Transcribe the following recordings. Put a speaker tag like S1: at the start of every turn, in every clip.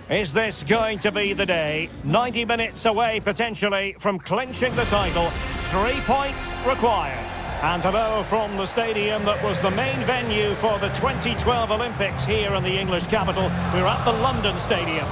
S1: Is this going to be the day? 90 minutes away, potentially, from clinching the title. 3 points required. And hello from the stadium that was the main venue for the 2012 Olympics here in the English capital. We're at the London Stadium.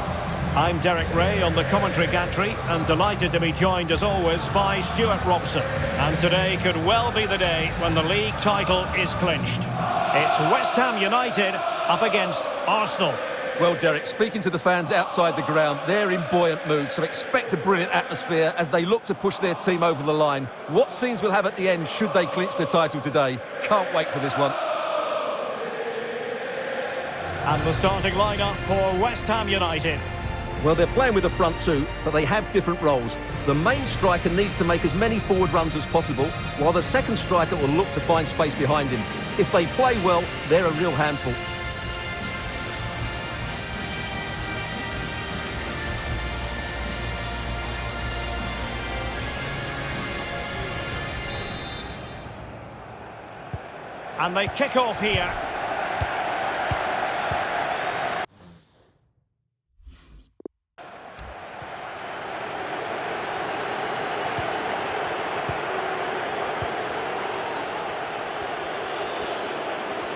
S1: I'm Derek Ray on the commentary gantry and delighted to be joined, as always, by Stuart Robson. And today could well be the day when the league title is clinched. It's West Ham United up against Arsenal.
S2: Well, Derek, speaking to the fans outside the ground, they're in buoyant mood, so expect a brilliant atmosphere as they look to push their team over the line. What scenes we'll have at the end should they clinch the title today? Can't wait for this one.
S1: And the starting lineup for West Ham United.
S2: Well, they're playing with a front two, but they have different roles. The main striker needs to make as many forward runs as possible, while the second striker will look to find space behind him. If they play well, they're a real handful.
S1: And they kick off here.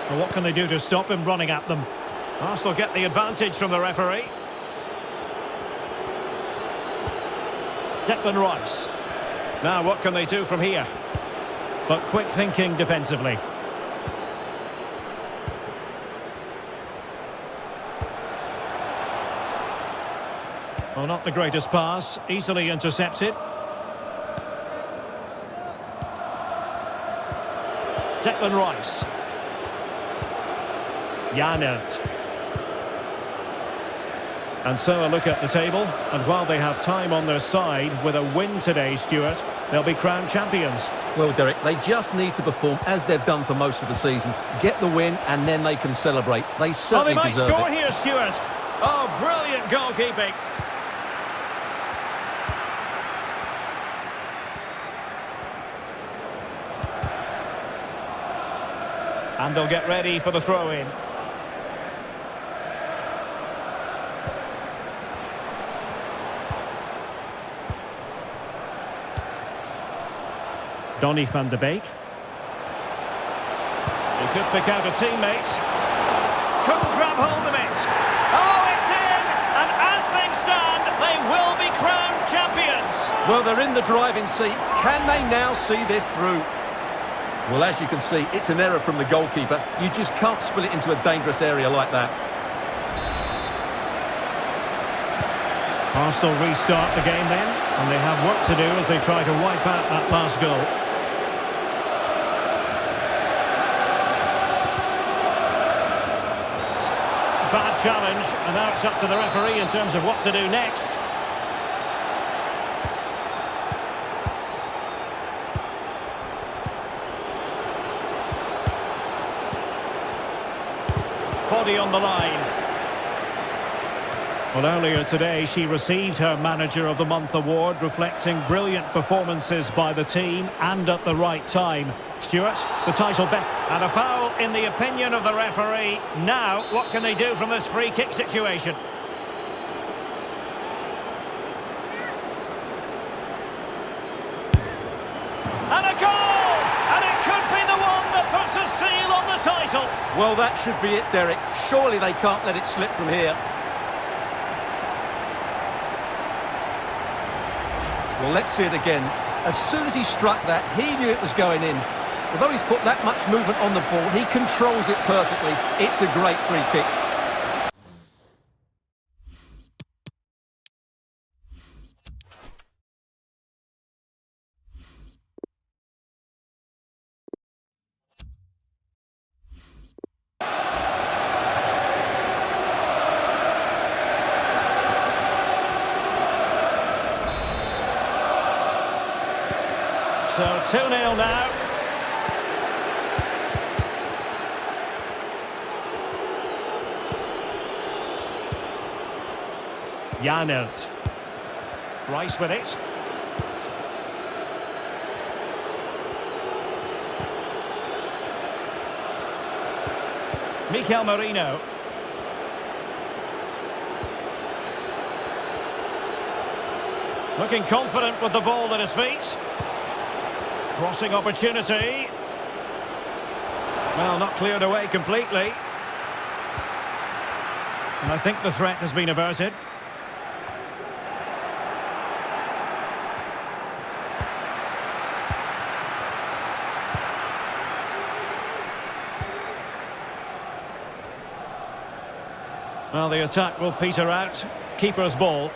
S1: Well, what can they do to stop him running at them? Arsenal get the advantage from the referee. Declan Rice. Now what can they do from here? But quick thinking defensively. Well, not the greatest pass, easily intercepted. Declan Rice. Janert. And so a look at the table, and while they have time on their side, with a win today, Stuart, they'll be crowned champions.
S2: Well, Derek, they just need to perform as they've done for most of the season. Get the win, and then they can celebrate. They certainly deserve it.
S1: They might score here, Stuart. Oh, brilliant goalkeeping. And they'll get ready for the throw-in. Donny van de Beek. He could pick out a teammate. Couldn't grab hold of it. Oh, it's in! And as things stand, they will be crowned champions.
S2: Well, they're in the driving seat. Can they now see this through? Well, as you can see, it's an error from the goalkeeper. You just can't spill it into a dangerous area like that.
S1: Arsenal restart the game then, and they have work to do as they try to wipe out that last goal. Bad challenge, and now it's up to the referee in terms of what to do next. Body on the line. Well, earlier today she received her Manager of the Month award, reflecting brilliant performances by the team and at the right time. Stuart, the title bet. And a foul in the opinion of the referee. Now, what can they do from this free kick situation? And a goal! And it could be the one that puts a seal on the title.
S2: Well, that should be it, Derek. Surely they can't let it slip from here. Well, let's see it again. As soon as he struck that, he knew it was going in. Although he's put that much movement on the ball, he controls it perfectly. It's a great free kick.
S1: So 2-0 now. Janert. Rice with it. Mikel Merino. Looking confident with the ball at his feet. Crossing opportunity. Well, not cleared away completely. And I think the threat has been averted. Well, the attack will peter out. Keeper's ball.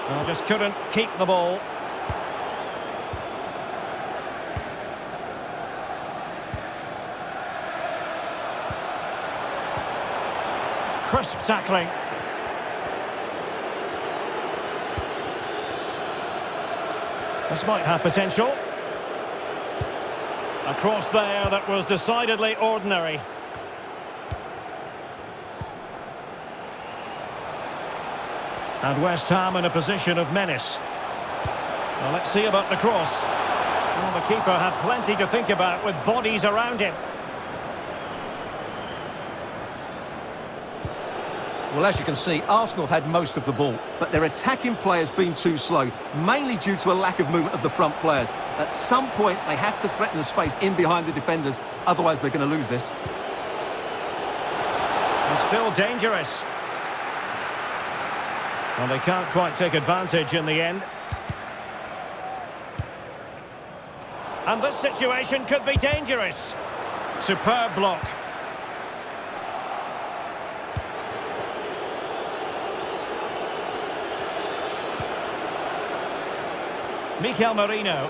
S1: Well, just couldn't keep the ball. Crisp tackling. This might have potential. A cross there that was decidedly ordinary. And West Ham in a position of menace. Well, let's see about the cross. Well, the keeper had plenty to think about with bodies around him.
S2: Well, as you can see, Arsenal have had most of the ball, but their attacking players been too slow, mainly due to a lack of movement of the front players. At some point, they have to threaten the space in behind the defenders, otherwise they're going to lose this.
S1: And still dangerous. Well, they can't quite take advantage in the end. And this situation could be dangerous. Superb block. Mikel Merino.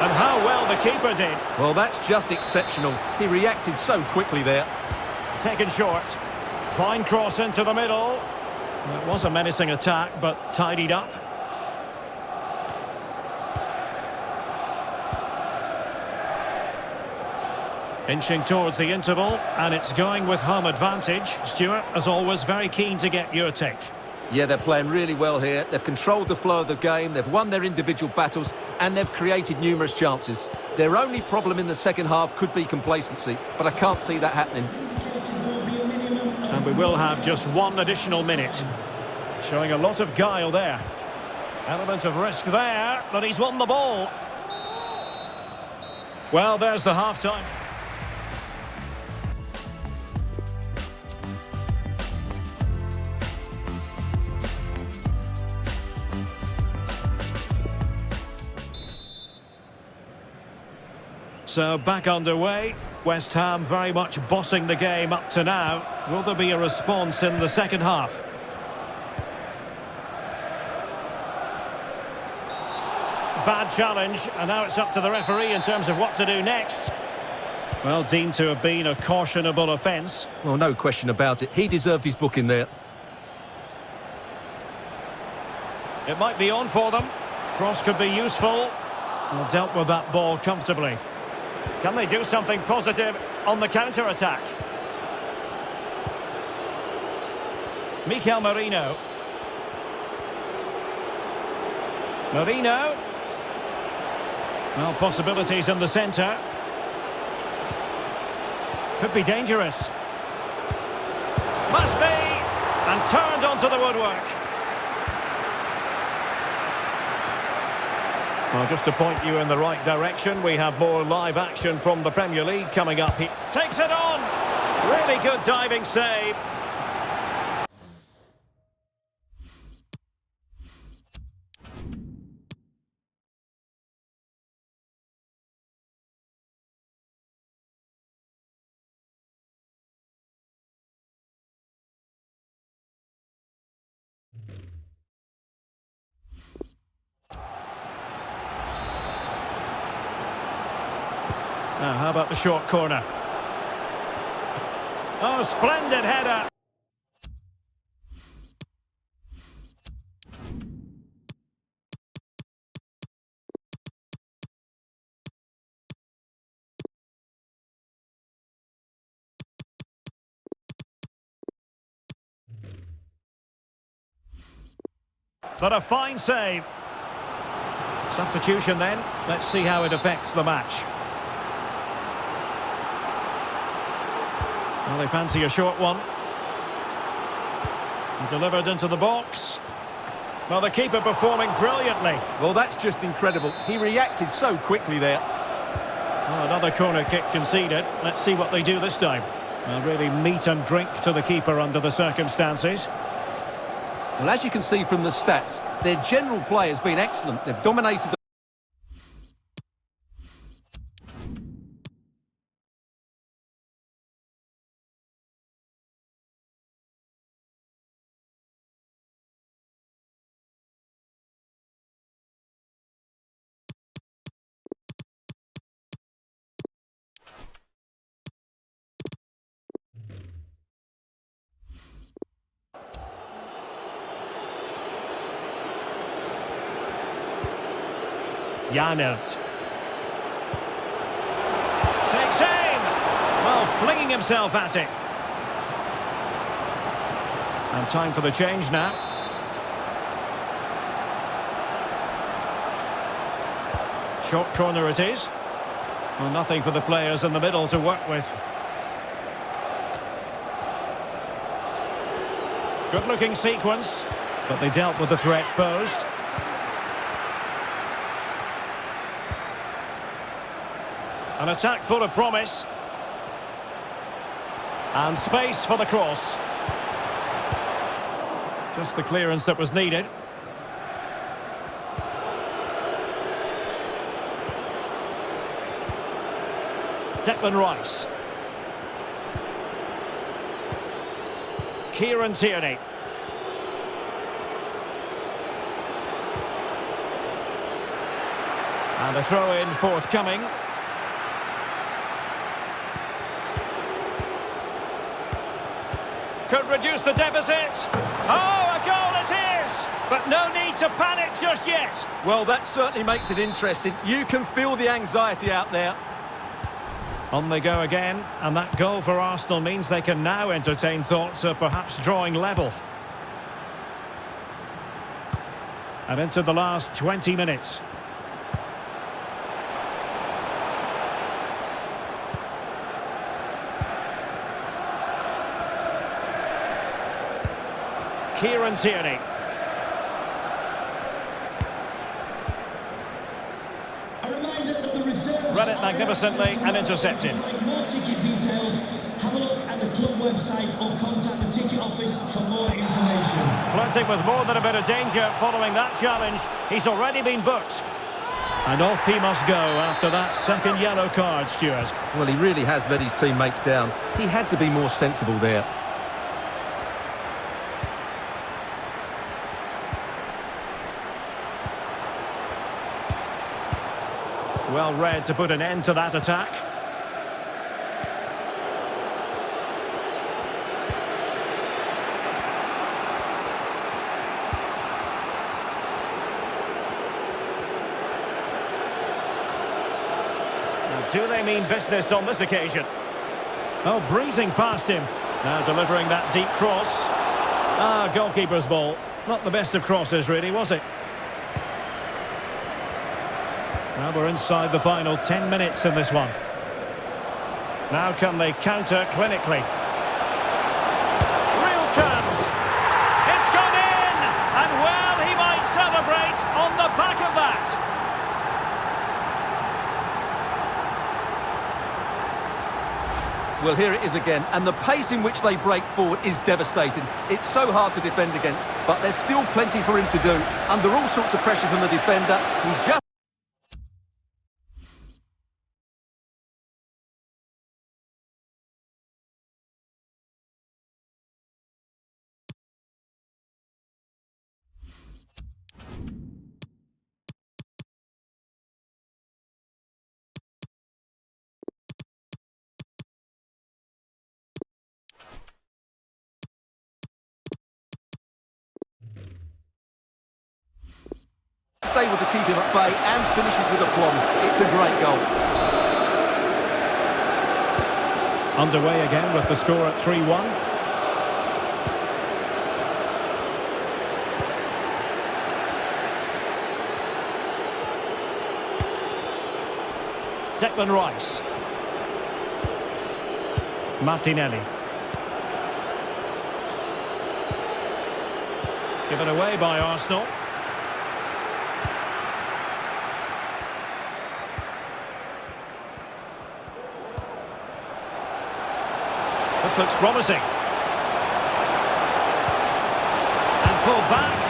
S1: And how well the keeper did.
S2: Well, that's just exceptional. He reacted so quickly there.
S1: Taken short. Fine cross into the middle. It was a menacing attack, but tidied up. Inching towards the interval, and it's going with home advantage. Stuart, as always, very keen to get your take.
S2: Yeah, they're playing really well here. They've controlled the flow of the game, they've won their individual battles, and they've created numerous chances. Their only problem in the second half could be complacency, but I can't see that happening.
S1: And we will have just one additional minute. Showing a lot of guile there. Element of risk there, but he's won the ball. Well, there's the half-time. So back underway. West Ham very much bossing the game up to now. Will there be a response in the second half? Bad challenge, and now it's up to the referee in terms of what to do next. Well, deemed to have been a cautionable offence.
S2: Well, no question about it. He deserved his booking there.
S1: It might be on for them. Cross could be useful. Well, dealt with that ball comfortably. Can they do something positive on the counter-attack? Mikel Merino. Merino. Well, possibilities in the centre. Could be dangerous. Must be! And turned onto the woodwork. Well, just to point you in the right direction, we have more live action from the Premier League coming up. He takes it on! Really good diving save. Now, how about the short corner? Oh, splendid header. But a fine save. Substitution then. Let's see how it affects the match. Well, they fancy a short one. And delivered into the box. Well, the keeper performing brilliantly.
S2: Well, that's just incredible. He reacted so quickly there.
S1: Well, another corner kick conceded. Let's see what they do this time. Well, really meat and drink to the keeper under the circumstances.
S2: Well, as you can see from the stats, their general play has been excellent. They've dominated the...
S1: Janert. Takes aim! Well, flinging himself at it. And time for the change now. Short corner it is. Well, nothing for the players in the middle to work with. Good-looking sequence, but they dealt with the threat posed. An attack full of promise. And space for the cross. Just the clearance that was needed. Declan Rice. Kieran Tierney. And a throw-in forthcoming. Could reduce the deficit. Oh, a goal it is! But no need to panic just yet.
S2: Well, that certainly makes it interesting. You can feel the anxiety out there.
S1: On they go again, and that goal for Arsenal means they can now entertain thoughts of perhaps drawing level. And into the last 20 minutes. Kieran Tierney. Read it magnificently and intercepted.
S3: More ticket details, have a look at the club website or contact the ticket office for more information.
S1: Flirting with more than a bit of danger following that challenge. He's already been booked. And off he must go after that second yellow card, Stuart.
S2: Well, he really has let his teammates down. He had to be more sensible there.
S1: Well read to put an end to that attack. Now, do they mean business on this occasion? Oh, breezing past him. Now delivering that deep cross. Ah, goalkeeper's ball. Not the best of crosses, really, was it? Now we're inside the final 10 minutes in this one. Now can they counter clinically? Real chance! It's gone in! And well, he might celebrate on the back of that!
S2: Well, here it is again, and the pace in which they break forward is devastating. It's so hard to defend against, but there's still plenty for him to do. Under all sorts of pressure from the defender, he's just... able to keep him at bay and finishes with aplomb. It's a great goal.
S1: Underway again with the score at 3-1. Declan Rice. Martinelli. Given away by Arsenal. This looks promising. And pulled back.